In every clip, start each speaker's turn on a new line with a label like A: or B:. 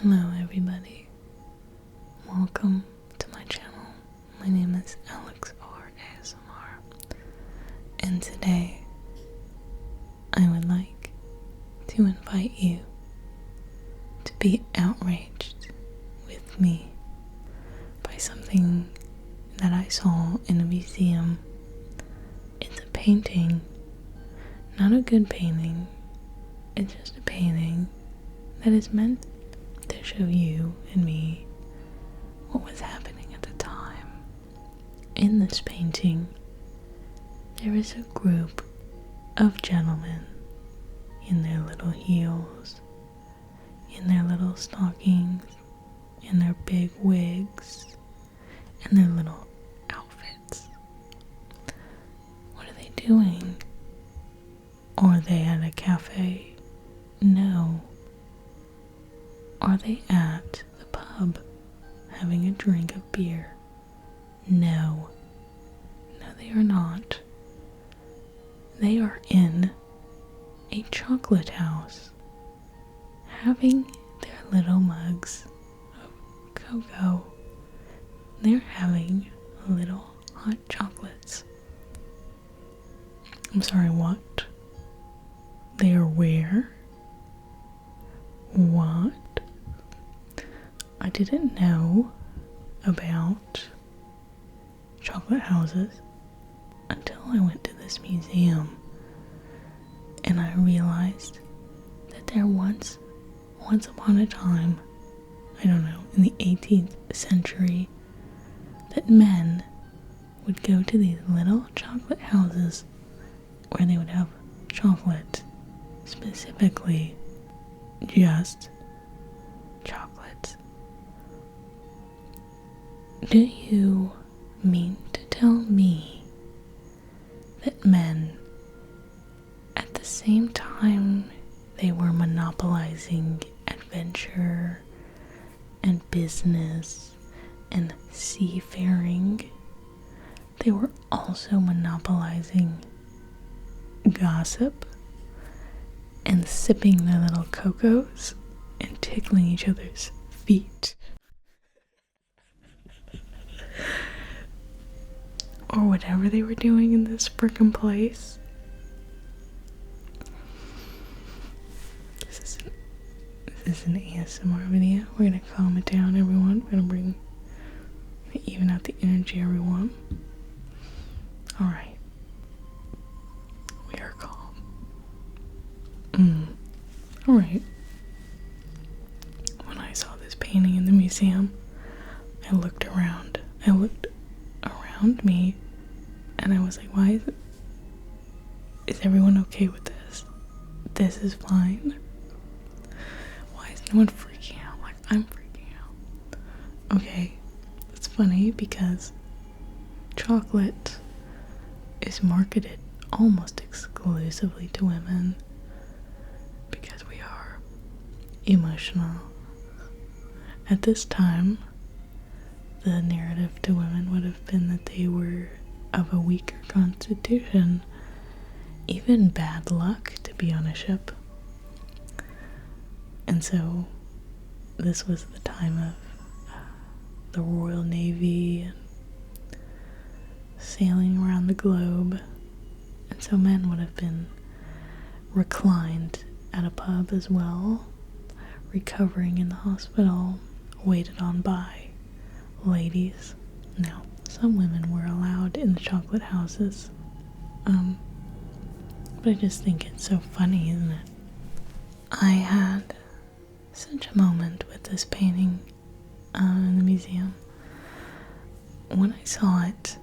A: Hello everybody, welcome to my channel. My name is Alex or ASMR, and today I would like to invite you to be outraged with me by something that I saw in a museum. It's a painting, not a good painting, it's just a painting that is meant to show you and me what was happening at the time. In this painting, there is a group of gentlemen in their little heels, in their little stockings, in their big wigs, and their little outfits. What are they doing? Are they at a cafe? No. Are they at the pub having a drink of beer? No. No, they are not. They are in a chocolate house having their little mugs of cocoa. They're having little hot chocolates. I'm sorry, what? They are where? What? I didn't know about chocolate houses until I went to this museum and I realized that there once upon a time, I don't know, in the 18th century, that men would go to these little chocolate houses where they would have chocolate, specifically just chocolate. Do you mean to tell me that men, at the same time they were monopolizing adventure and business and seafaring, they were also monopolizing gossip and sipping their little cocos and tickling each other's feet? Or whatever they were doing in this frickin' place. This is an ASMR video. We're gonna calm it down, everyone. We're gonna even out the energy, everyone. Alright. We are calm. Alright. When I saw this painting in the museum, I looked around me and I was like, why is everyone okay with this? This is fine. Why is no one freaking out? Like, I'm freaking out. Okay, it's funny because chocolate is marketed almost exclusively to women because we are emotional. At this time, the narrative to women would have been that they were of a weaker constitution, even bad luck to be on a ship. And so this was the time of the Royal Navy and sailing around the globe, and so men would have been reclined at a pub as well, recovering in the hospital, waited on by ladies. Now, some women were allowed in the chocolate houses, but I just think it's so funny, isn't it? I had such a moment with this painting in the museum. When I saw it,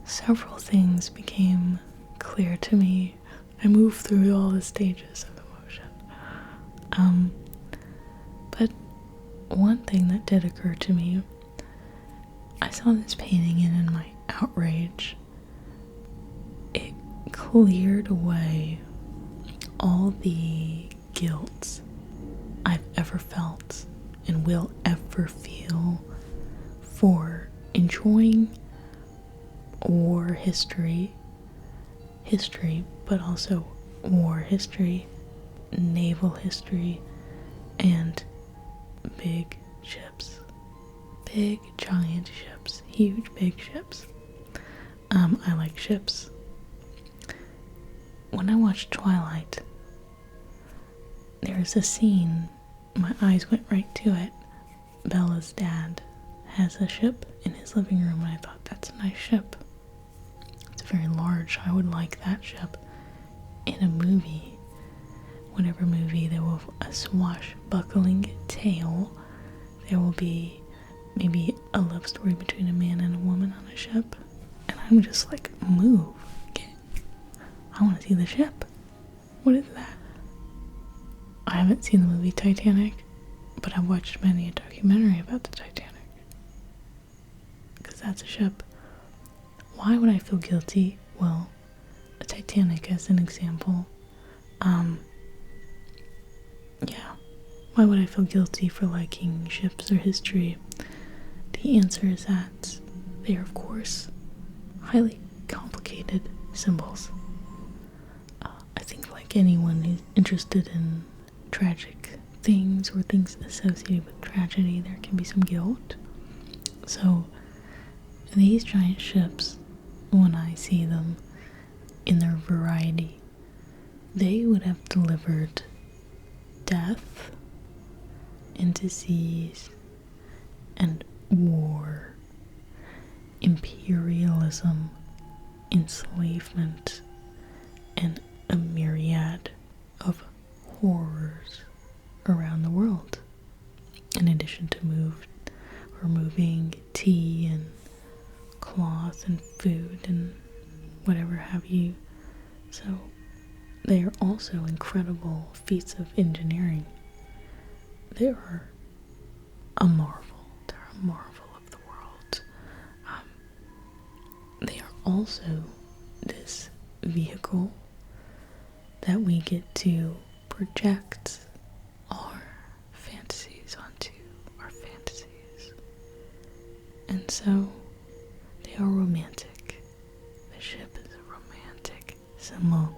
A: several things became clear to me. I moved through all the stages of emotion. But one thing that did occur to me, I saw this painting and in my outrage, it cleared away all the guilt I've ever felt and will ever feel for enjoying war history, but also war history, naval history, and big ships. Big, giant ships. Huge, big ships. I like ships. When I watched Twilight, there's a scene, my eyes went right to it. Bella's dad has a ship in his living room, and I thought, that's a nice ship. It's very large. I would like that ship in a movie. Whatever movie, there will a swashbuckling tale. There will be maybe a love story between a man and a woman on a ship. And I'm just like, move. I want to see the ship. What is that? I haven't seen the movie Titanic, but I've watched many a documentary about the Titanic. Because that's a ship. Why would I feel guilty? Well, a Titanic as an example. Yeah. Why would I feel guilty for liking ships or history? The answer is that they are, of course, highly complicated symbols. I think like anyone who's interested in tragic things or things associated with tragedy, there can be some guilt. So these giant ships, when I see them in their variety, they would have delivered death and disease and war, imperialism, enslavement, and a myriad of horrors around the world, in addition to removing tea and cloth and food and whatever have you. So they are also incredible feats of engineering. They are a marvel. They're a marvel of the world. They are also this vehicle that we get to project our fantasies onto our fantasies. And so they are romantic. The ship is a romantic symbol.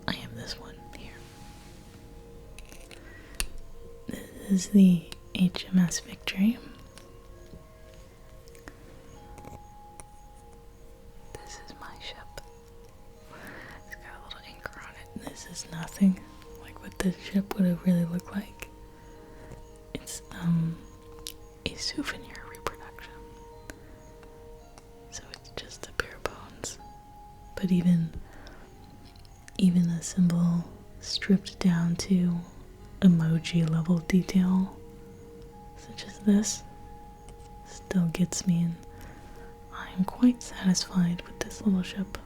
A: I have this one here. This is the HMS Victory. This is my ship. It's got a little anchor on it. This is nothing like what this ship would have really looked like. It's a souvenir reproduction. So it's just a bare bones. But even a symbol stripped down to emoji level detail, such as this, still gets me, and I am quite satisfied with this little ship.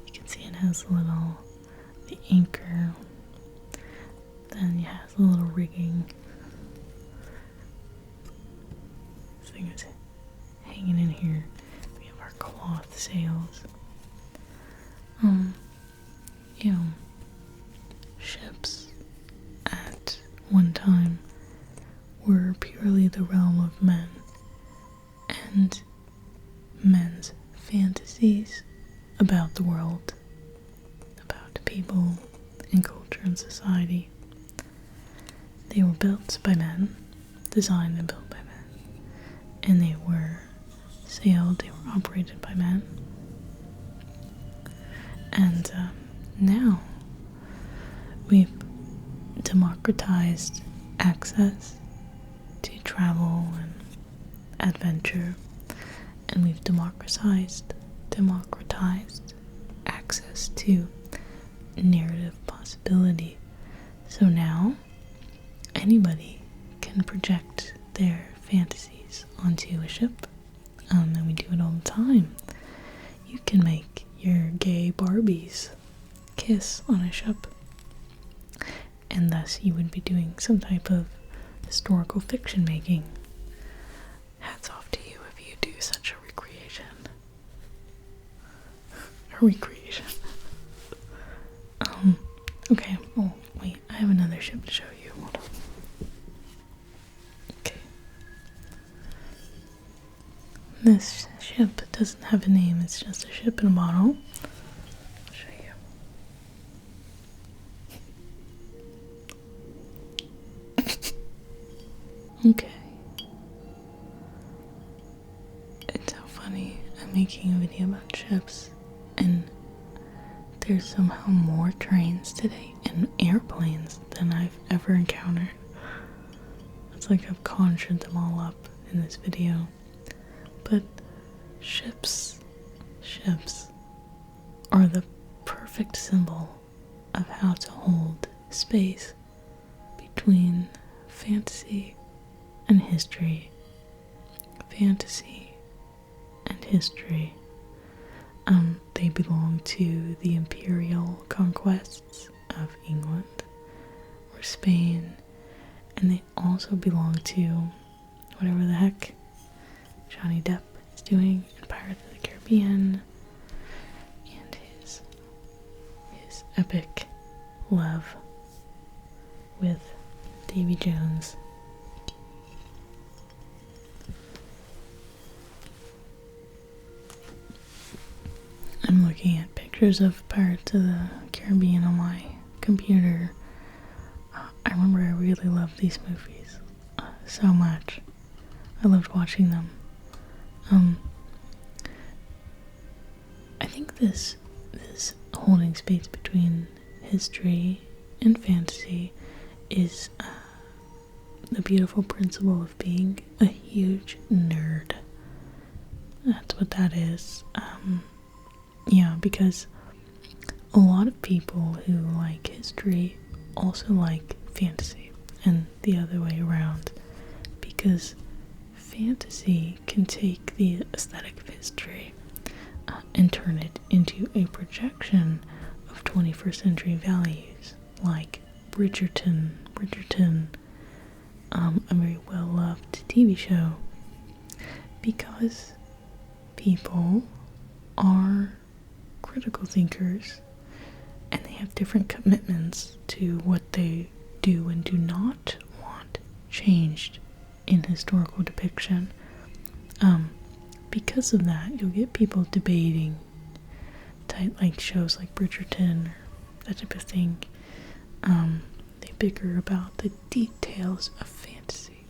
A: You can see it has the anchor, then it has a little rigging. This thing is hanging in here. We have our cloth sails. Ships at one time were purely the realm of men and men's fantasies about the world, about people and culture and society. They were built by men, designed and built by men, and they were sailed, they were operated by men. And now we've democratized access to travel and adventure, and we've democratized access to narrative possibility. So now anybody can project their fantasies onto a ship, and we do it all the time. You can make your gay Barbies kiss on a ship, and thus you would be doing some type of historical fiction making. Hats off to you if you do such a recreation. Okay, oh wait, I have another ship to show you. Hold on. Okay. This ship doesn't have a name, it's just a ship in a bottle. I'll show you. Okay. It's so funny. I'm making a video about ships, and there's somehow more trains today and airplanes than I've ever encountered. It's like I've conjured them all up in this video. But ships are the perfect symbol of how to hold space between fantasy and history. Fantasy and history. They belong to the imperial conquests of England or Spain, and they also belong to whatever the heck Johnny Depp is doing in Pirates of the Caribbean and his epic love with Davy Jones. I'm looking at pictures of Pirates of the Caribbean on my computer. I remember I really loved these movies so much. I loved watching them. I think this holding space between history and fantasy is the beautiful principle of being a huge nerd. That's what that is. Yeah, because a lot of people who like history also like fantasy, and the other way around, because fantasy can take the aesthetic of history and turn it into a projection of 21st century values, like Bridgerton, a very well-loved TV show, because people are critical thinkers and they have different commitments to what they do and do not want changed in historical depiction. Because of that, you'll get people debating like shows like Bridgerton or that type of thing. They bicker about the details of fantasy,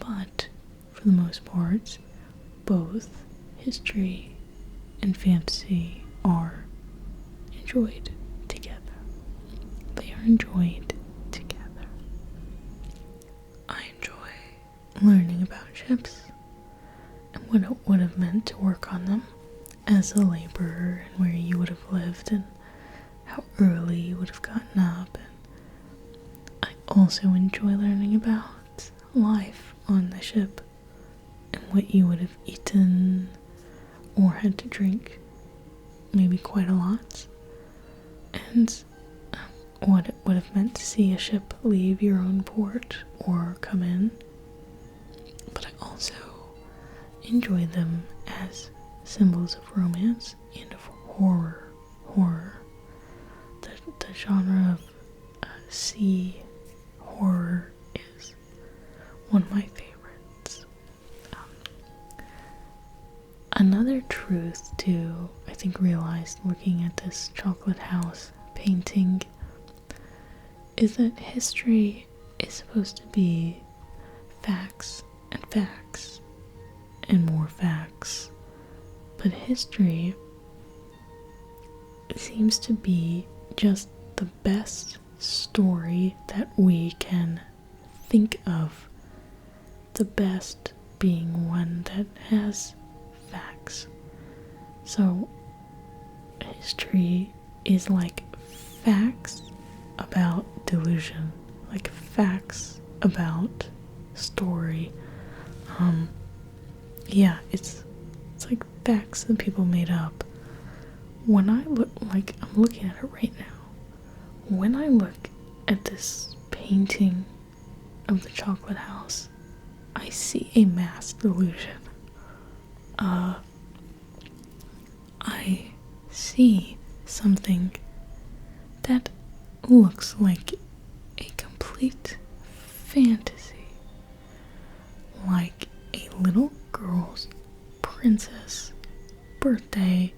A: but for the most part, both history and fantasy are enjoyed together. They are enjoyed together. I enjoy learning about ships and what it would have meant to work on them as a laborer, and where you would have lived and how early you would have gotten up. And I also enjoy learning about life on the ship and what you would have eaten or had to drink, maybe quite a lot, and what it would have meant to see a ship leave your own port or come in. But I also enjoy them as symbols of romance and of horror. The genre of sea horror is one of my favorites. Another truth to, I think, realized looking at this chocolate house painting is that history is supposed to be facts and more facts, but history seems to be just the best story that we can think of, the best being one that has facts. So history is like facts about delusion, like facts about story. Yeah, it's like facts that people made up. When I look, like, I'm looking at it right now, when I look at this painting of the chocolate house, I see a mass delusion. I see something that looks like a complete fantasy, like a little girl's princess birthday.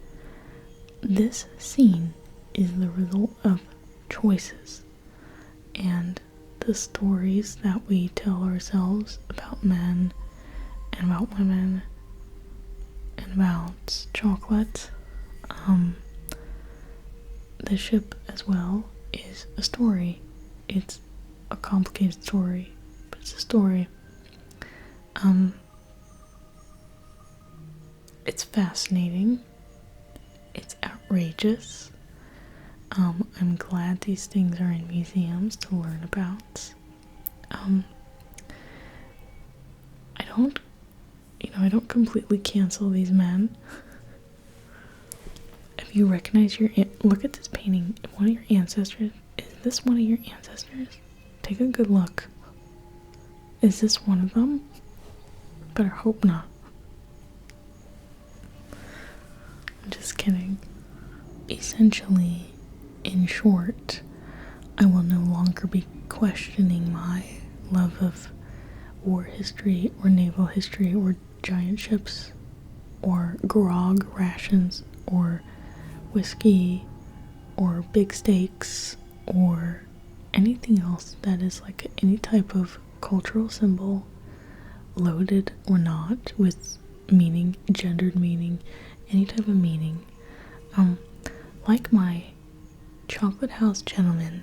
A: This scene is the result of choices, and the stories that we tell ourselves about men and about women and about chocolate. The ship as well is a story. It's a complicated story, but it's a story. It's fascinating. It's outrageous. I'm glad these things are in museums to learn about. I don't completely cancel these men. If you recognize look at this painting, one of your ancestors, is this one of your ancestors? Take a good look. Is this one of them? Better hope not. I'm just kidding. Essentially, in short, I will no longer be questioning my love of war history or naval history or giant ships or grog rations or whiskey or big steaks or anything else that is like any type of cultural symbol, loaded or not, with meaning, gendered meaning, any type of meaning. Like my chocolate house gentleman,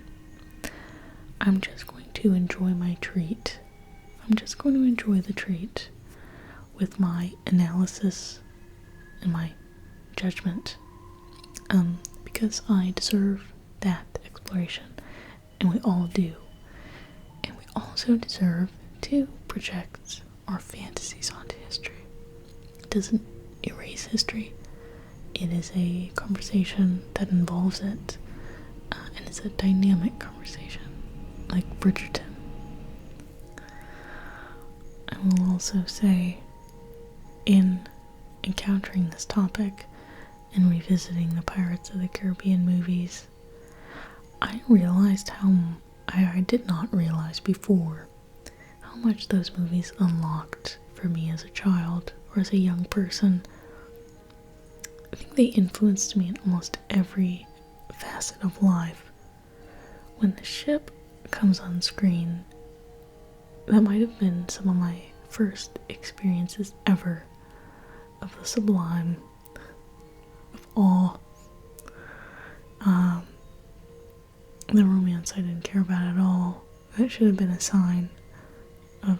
A: I'm just going to enjoy my treat. I'm just going to enjoy the treat with my analysis and my judgment, because I deserve that exploration, and we all do. And we also deserve to project our fantasies onto history. It doesn't erase history. It is a conversation that involves it, and it's a dynamic conversation, like Bridgerton. I will also say, in encountering this topic and revisiting the Pirates of the Caribbean movies, I realized I did not realize before how much those movies unlocked for me as a child or as a young person. I think they influenced me in almost every facet of life. When the ship comes on screen, that might have been some of my first experiences ever of the sublime, of awe. The romance I didn't care about at all. That should have been a sign of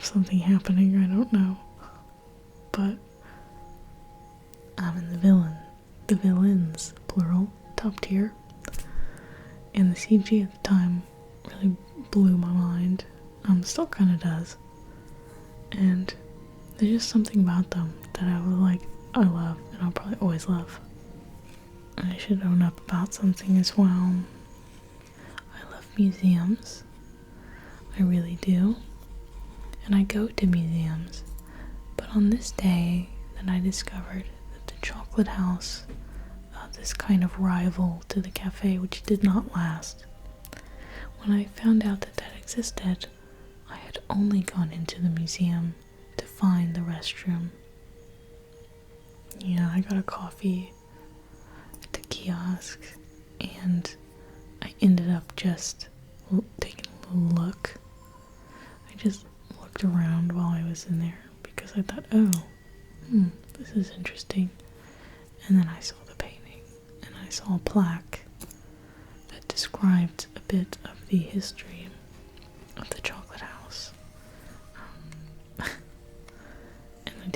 A: something happening, I don't know. But and the villains, plural, top tier, and the CG at the time really blew my mind. Still kind of does. And there's just something about them that I love, and I'll probably always love. And I should own up about something as well. I love museums. I really do. And I go to museums. But on this day that I discovered that the chocolate house, this kind of rival to the cafe, which did not last, when I found out that that existed, I had only gone into the museum to find the restroom. Yeah, I got a coffee at the kiosk, and I ended up just taking a little look. I just looked around while I was in there because I thought, this is interesting. And then I saw the painting, and I saw a plaque that described a bit of the history of the chocolate house.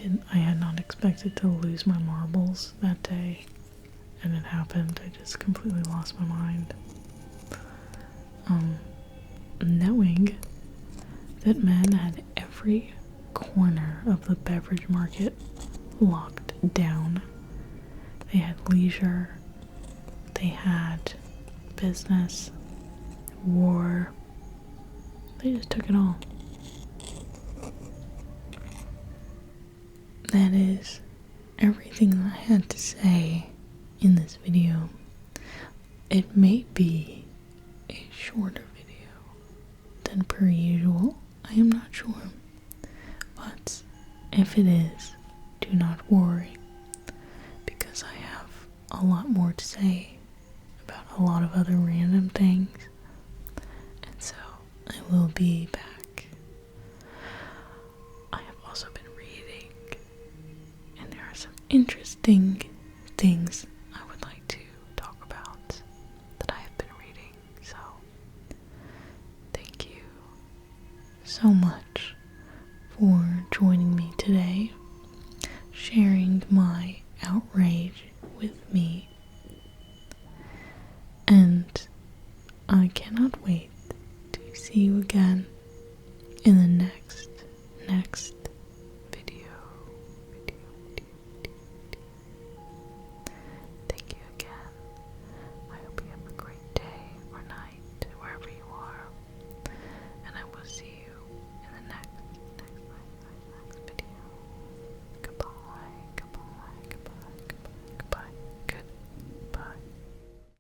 A: And I had not expected to lose my marbles that day, and it happened. I just completely lost my mind. Knowing that men had every corner of the beverage market locked down. They had leisure, they had business, war. They just took it all. That is everything that I had to say in this video. It may be a shorter video than per usual. I am not sure. But if it is, do not worry, because I have a lot more to say about a lot of other random things. And so be back. I have also been reading, and there are some interesting things I would like to talk about that I have been reading. So, thank you so much for joining me today, sharing my outrage with me, and I cannot wait to see you again